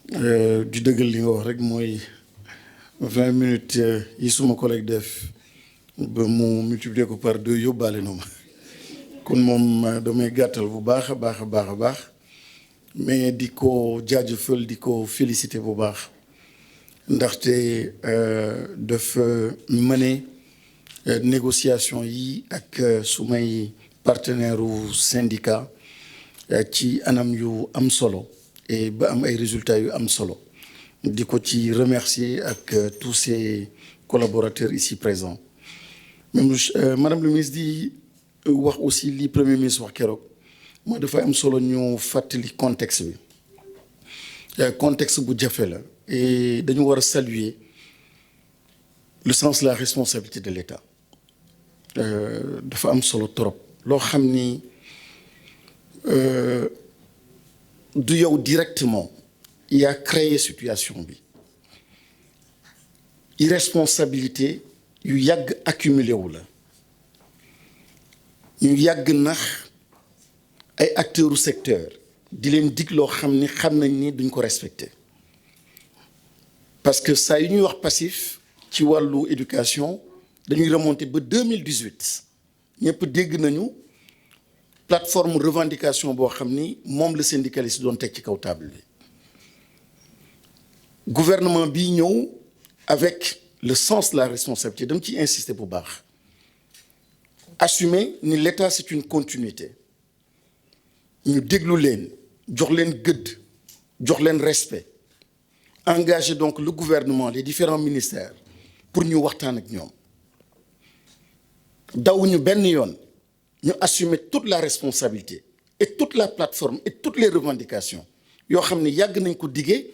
du dëggal li nga wax rek mooy 20 minutes yi suma collègue def ba mu multiplier ko par 2 yóbbaale na ma kon moom damay gàttal bu baax a baax a baax a baax mais di ko jaajëfal di ko féliciter bu baax ndaxte dafa mëne négociation yi ak sumay partenaire u syndicat ci anam yu am solo et ba am ay résultats yu am solo di ko ci remercier ak tous ses collaborateurs ici présents même madame le ministre di wax aussi li premier ministre wax keroog mooy dafa am solo ñu fàttali contexte bi contexte bu jafe la et dañu war a saluer le sens de la responsabilité de l'État dafa am solo trop loo xam ni du yow directement yaa créé situation bi irresponsabilité yu yàgg accumulé wu la ñu yàgg nax ay acteurs du secteur di leen dig loo xam ni xam nañ ni duñ ko respecté parce que saa yu ñuy wax passif ci wàllu éducation dañuy remonter ba 2018 ñëpp dégg nañu plateforme revendication boo xam ni moom la syndicaliste doon teg ci kaw table bi gouvernement bi ñëw avec le sens de la responsabilité dama ciy insister bu baax assumer ni l'État c'est une continuité ñu déglu leen jox leen gëdd jox leen respect engager donc le gouvernement les différents ministères pour ñu waxtaan ak ñoom dawuñu benn yoon ñu assumer toute la responsabilité et toute la plateforme et toutes les revendications yoo xam ne yàgg nañ ko diggee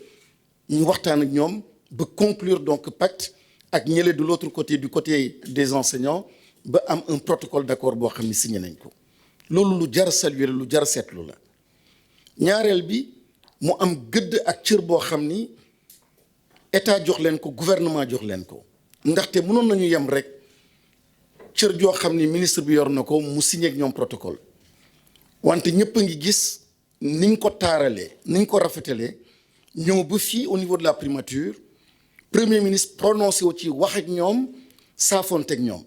ñu waxtaan ak ñoom ba conclure donc pacte ak ñële de l'autre côté du côté des enseignants ba am un protocole d'accord boo xam ne signé nañ ko loolu lu jar a saluer lu jar a seetlu la ñaareel bi mu am gëdd ak cër boo xam ni état jox leen ko gouvernement jox leen ko ndaxte mënoon nañu yem rek cër joo xam ni ministre bi yor na ko mu signé ak ñoom protocole wante ñëpp a ngi gis niñ ko taaralee niñ ko rafetalee ñëw ba fii au niveau de la primature premier ministre prononcé wu ci wax ak ñoom saafonte ak ñoom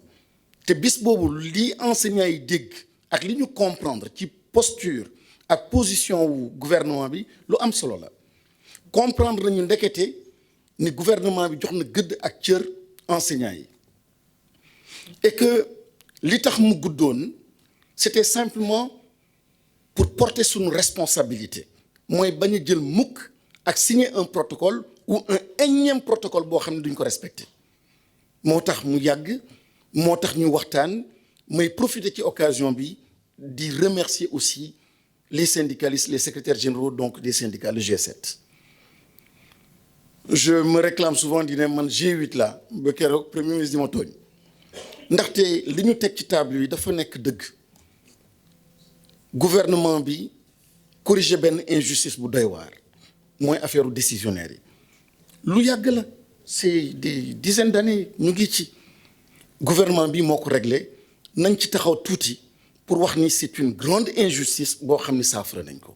te bis boobu li enseignants yi dégg ak li ñu comprendre ci posture ak position wu gouvernement bi lu am solo la comprendre nañu ndekete ni gouvernement bi jox na gëdd ak cër enseignants yi et que li tax mu guddoon c'était simplement pour porter suñu responsabilité mooy bañ a jël mukk ak signer un protocole ou un énième protocole boo xam ne duñ ko respecter moo tax mu yàgg moo tax ñu waxtaan may profiter ci occasion bi di remercier aussi les syndicalistes les secrétaires généraux donc des syndicats le G7 je me réclame souvent di ne man G8 la ba keroog premier ministre di ma tooñ ndaxte li ñu teg ci table yi dafa nekk dëgg gouvernement bi corriger benn injustice bu doy waar mooy affaire décisionnaire yi lu yàgg la c'est des dizaines d'années ñu ngi ci gouvernement bi moo ko réglé nañ ci taxaw tuuti pour wax ni c'est une grande injustice boo xam ni saafara nañ ko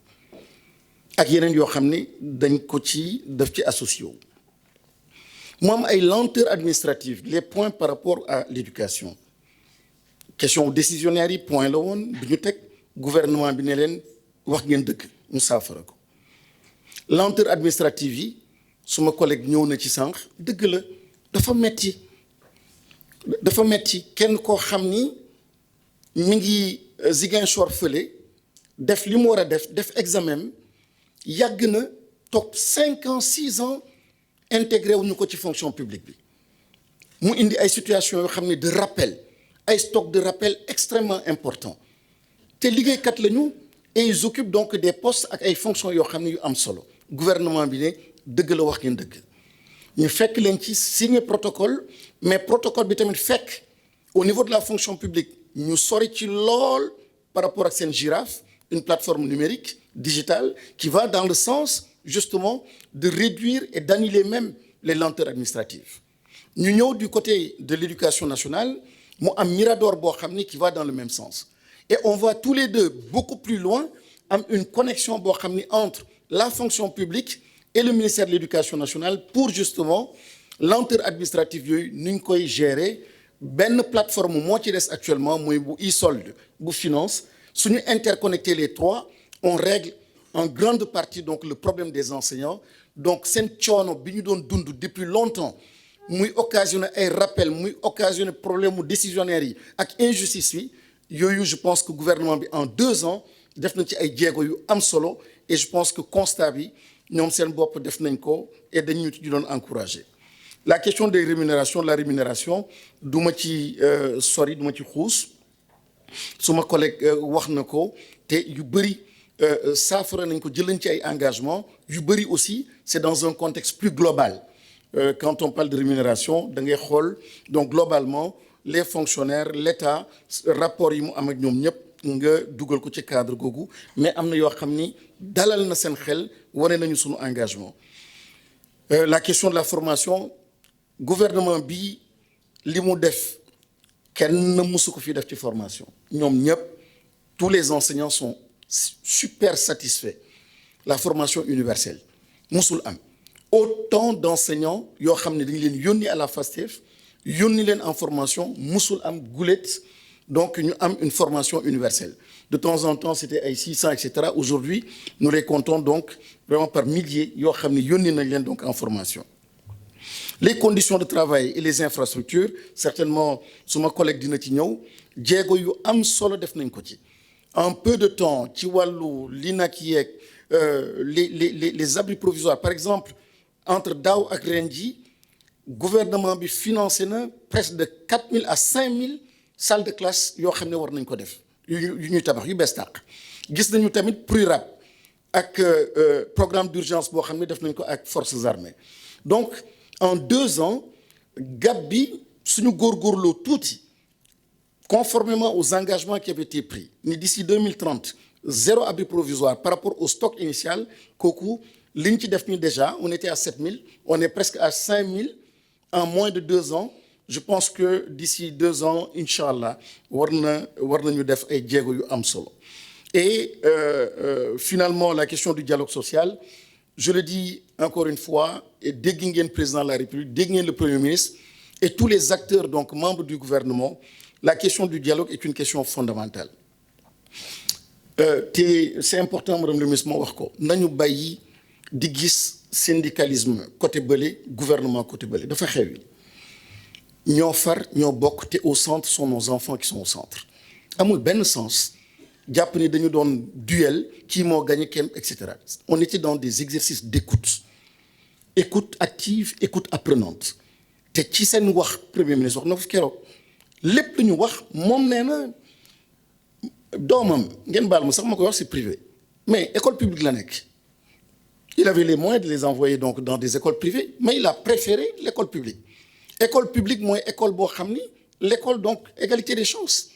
ak yeneen yoo xam ni dañ ko ci def ci associé wu mu am ay lenteurs administratives les points par rapport à l'éducation question décisionnaire yi point la woon bi ñu teg gouvernement bi ne leen wax ngeen dëgg ñu saafara ko lenteur administrative yi suma collègue ñëw na ci sànq dëgg la dafa metti kenn koo xam ni mi ngi Ziguinchor fële def li mu war a def examen yàgg na toog 5 ans 6 ans intégré wuñu ko ci fonction publique bi mu indi ay situations yoo xam ne de rappel ay stock de rappel extrêmement important te liggéeykat lañu et ils occupent donc des postes ak ay fonctions yoo xam ne yu am solo gouvernement bi ne dëgg la wax ngeen dëgg ñu fekk leen ci signer protocole mais protocole bi tamit fekk au niveau de la fonction publique ñu sori ci lool par rapport ak seen girafe une plateforme numérique digitale qui va dans le sens justement de réduire et d'annuler même les lenteurs administratives ñu ñëw du côté de l'éducation nationale mu am Mirador boo xam ni qui va dans le même sens et on va tous les deux beaucoup plus loin am une connexion boo xam ni entre la fonction publique et le ministère de l'Éducation nationale pour justement lenteur administrative yooyu nu ñu koy gérer benn plateforme moo ci des actuellement mooy bu e-solde bu finance suñu interconnecter les trois on règle en grande partie donc le problème des enseignants donc seen coono bi ñu doon dund depuis longtemps muy occasionné ay rappel muy occasionné problème mu décisionnaires yi ak injustice yi yooyu je pense que gouvernement bi en 2 ans def na ci ay jéego yu am solo et je pense que constat bi ñoom seen bopp def nañ ko et dañu ci doon encourager la question des rémunérations la rémunération du ma ci sori du ma ci xuus suma collègue wax na ko te yu bëri saafara nañ ko jëlañ ci ay engagements yu bëri aussi c'est dans un contexte plus global quand on parle de rémunération da ngay xool donc globalement les fonctionnaires l'État rapport yi mu am ak ñoom ñëpp nga dugal ko ci cadre googu mais am na yoo xam ni dalal na seen xel wane nañu sunu engagement la question de la formation gouvernement bi li mu def kenn mësu ko fi def ci formation ñoom ñëpp tous les enseignants sont super satisfaits la formation universelle musul am autant d'enseignants yoo xam ne dañu leen yónni à la FASTEF yónni leen en formation musul am gulet donc ñu am une formation universelle de temps en temps c'était ay 600 et cetera aujourd'hui nous les comptons donc vraiment par milliers yoo xam ne yónni nañ leen donc en formation les conditions de travail et les infrastructures certainement suma collègue dina ci ñëw jéego yu am solo def nañ ko ci en peu de temps ci wàllu li nag yeeg les abris provisoires par exemple entre daaw ak ren ji gouvernement bi financé na presque de 4000 à 5000 salles de classe yoo xam ne war nañ ko def yu ñuy tabax yu bees tàq gis nañu tamit PRURAP ak programme d'urgence boo xam ne def nañ ko ak forces armées donc en 2 ans gap bi suñu góorgóorloo tuuti conformément aux engagements qui avaient été pris ni d'ici 2030 0 abri provisoire par rapport au stock initial kooku li ñu ci def ni déjà on était à 7000 on est presque à 5000 en moins de 2 ans je pense que d'ici 2 ans incha allah war nañu def ay jéego yu am solo et finalement la question du dialogue social je le dis encore une fois et dégg ngeen président de la République dégg ngeen le Premier ministre et tous les acteurs donc membres du gouvernement la question du dialogue est une question fondamentale te c'est important madame le ministre moo wax ko nañu bàyyi di gis syndicalisme côté bële gouvernement côté bële dafa xew yi ñoo far ñoo bokk te au centre sont nos enfants qui sont au centre amul benn sens jàpp ni dañu doon duel kii moo gagné kenn et cetera on était dans des exercices écoute active écoute apprenante te ci seen wax premier ministre wax na fi keroog lépp lu ñu wax moom nee na doomam ngeen baal ma sax ma koy wax c'est privé mais école publique la nekk il avait les moyens de les envoyer donc dans des écoles privées mais il a préféré l'école publique mooy école boo xam ni l'école donc égalité des chances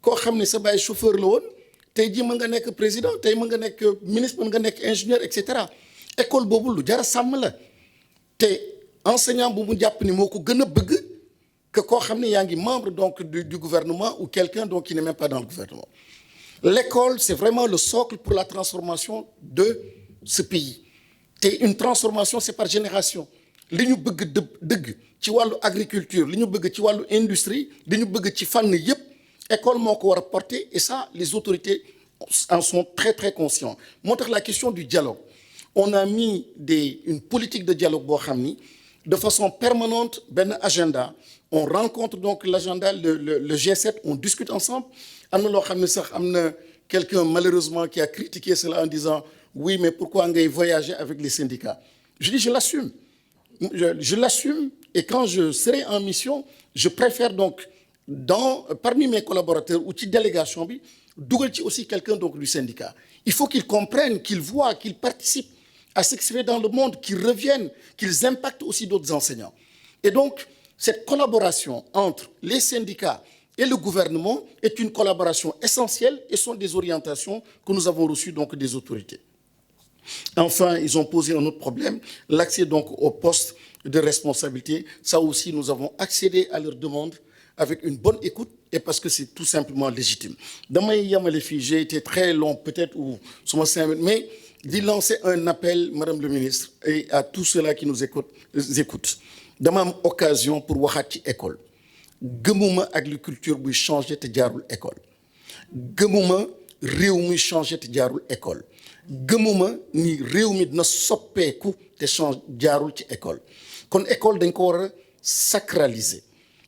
koo xam ni sa baay chauffeur la woon tey jii mën nga nekk président tey mën nga nekk ministre mën nga nekk ingénieur et cetera école boobu lu jar a sàmm la te enseignant bu mu jàpp ni moo ko gën a bëgg que koo xam ne yaa ngi membre donc du gouvernement ou quelqu'un donc qui n'est même pas dans le gouvernement l'école c'est vraiment le socle pour la transformation de ce pays te une transformation c'est par génération li ñu bëgg dëgg ci wàllu agriculture li ñu bëgg ci wàllu industrie li ñu bëgg ci fànn yépp école moo ko war a porter et ça les autorités en sont très très conscients moo tax la question du dialogue on a mis une politique de dialogue boo xam ni de façon permanente benn agenda on rencontre donc l'agenda le G7 on discute ensemble am na loo xam ne sax am na quelqu'un malheureusement qui a critiqué cela en disant oui mais pourquoi ngay voyager avec les syndicats je dis je l'assume et quand je serai en mission je préfère donc parmi mes collaborateurs ou ci délégation bi dugal ci aussi quelqu'un donc du syndicat il faut qu'ils comprennent qu'ils voient qu'ils participent à ce qui se fait dans le monde qu'ils reviennent qu'ils impactent aussi d'autres enseignants et donc cette collaboration entre les syndicats et le gouvernement est une collaboration essentielle et sont des orientations que nous avons reçues donc des autorités. Enfin, ils ont posé un autre problème, l'accès donc aux postes de responsabilité. Ça aussi, nous avons accédé à leurs demandes avec une bonne écoute et parce que c'est tout simplement légitime. Damay yamale fii, j'ai été très long peut-être ou suma 5 minutes, mais di lancer un appel madame le ministre et à tous ceux-là qui nous écoutent dama am occasion pour waxaat ci école gëmuma agriculture buy changer te jaarul école gëmuma réew muy changer te jaarul école gëmuma ni réew mi dina soppeeku te jaarul ci école kon école dañ ko war a sacraliser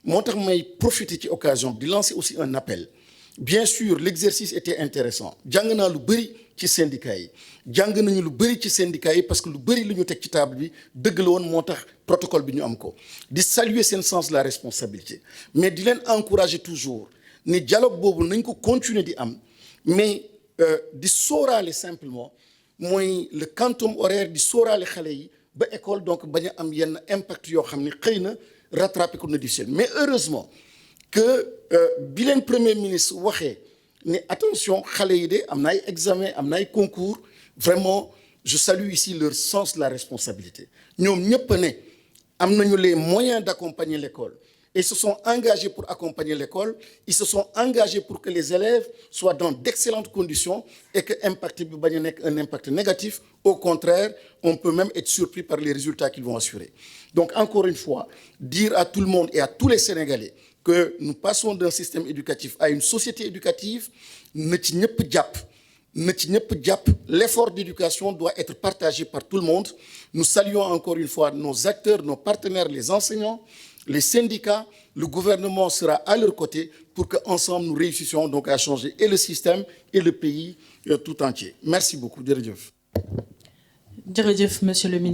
moo tax may profiter ci occasion di lancer aussi un appel bien sûr l'exercice était intéressant jàng naa lu bëri ci syndicats yi jàng nañu lu bëri ci syndicats yi parce que lu bëri lu ñu teg ci table bi dëgg la woon moo tax protocole bi ñu am ko di saluer seen sens de la responsabilité mais di leen encourager toujours ni dialogue boobu nañ ko continuer di am mais di sóoraale simplement mooy le quantum horaire di sóoraale xale yi ba école donc bañ a am yenn impact yoo xam ni xëy na rattraper ko na difficile mais heureusement que bi leen premier ministre waxee ne attention xale yi de am na ay examen am na ay concours vraiment je salue ici leur sens de la responsabilité ñoom ñëpp ne am nañu les moyens d'accompagner l'école et ils se sont engagés pour accompagner l'école ils se sont engagés pour que les élèves soient dans d'excellentes conditions et que impact bi bañ a nekk un impact négatif au contraire on peut même être surpris par les résultats qu'ils vont assurer donc encore une fois dire à tout le monde et à tous les Sénégalais que nous passons d'un système éducatif à une société éducative na ci ñëpp jàpp l'effort d'éducation doit être partagé par tout le monde nous saluons encore une fois nos acteurs nos partenaires les enseignants les syndicats le gouvernement sera à leur côté pour que ensemble nous réussissions donc à changer et le système et le pays tout entier merci beaucoup jërëjëf monsieur le ministre.